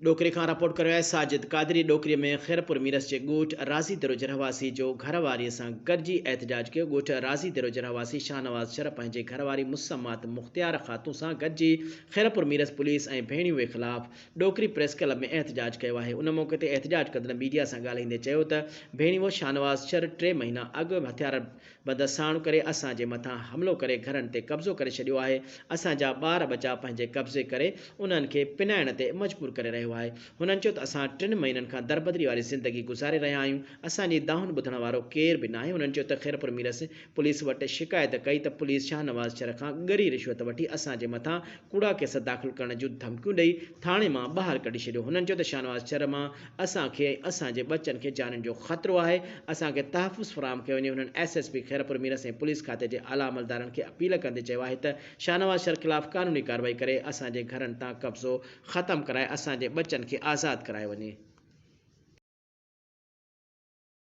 डोकरे खां रिपोर्ट कयो आहे साजिद कादरी। डोकरीअ में खैरपुर मीरस जे ॻोठ राज़ी दिरोज रहवासी जो घरवारीअ सां गॾिजी एहतजाज कयो। ॻोठ राज़ी दिरोज रहवासी शाहनवाज़ शर पंहिंजे घरवारी मुसम्मात मुख़्तियार ख़ातून सां गॾिजी खैरपुर मीरस पुलिस ऐं भेणियूं जे ख़िलाफ़ डोकरी प्रेस क्लब में एहतजाज कयो आहे। उन मौक़े ते एहतजाज कंदड़ मीडिया सां ॻाल्हाईंदे चयो त भेणियो शाहनवाज़ शर 3 महीना अॻु हथियार बदसाण करे असांजे मथां हमिलो करे घरनि ते कब्ज़ो करे छॾियो आहे। असांजा ॿार बचा पंहिंजे कब्ज़े करे उन्हनि खे पिनाइण ते मजबूर करे रहियो आहे। हुननि चयो त असां 3 महीननि खां दरबदरी वारी ज़िंदगी गुज़ारे रहिया आहियूं। असांजी दाहुन ॿुधण वारो केर बि नाहे। हुननि चयो त खैरपुर मीरस पुलिस वटि शिकायत कई त पुलिस शाहनवाज़ शर खां ॻरी रिश्वत वठी असांजे मथां कूड़ा केस दाख़िल करण जूं धमकियूं ॾेई थाणे मां ॿाहिरि कढी छॾियो। हुननि चयो त शाहनवाज़ शर मां असांखे असांजे बचनि खे जान जो ख़तरो आहे। असांखे तहफ़ुज़ फ़राहम कयो वञे। हुननि SSP खैरपुर मीरस ऐं पुलिस खाते जे आला अमलदारनि खे अपील कंदे चयो आहे त शाहनवाज़ शर ख़िलाफ़ क़ानूनी कार्रवाई करे असांजे घरनि तां कब्ज़ो ख़तमु कराए असांजे बचनि खे आज़ादु करायो वञे।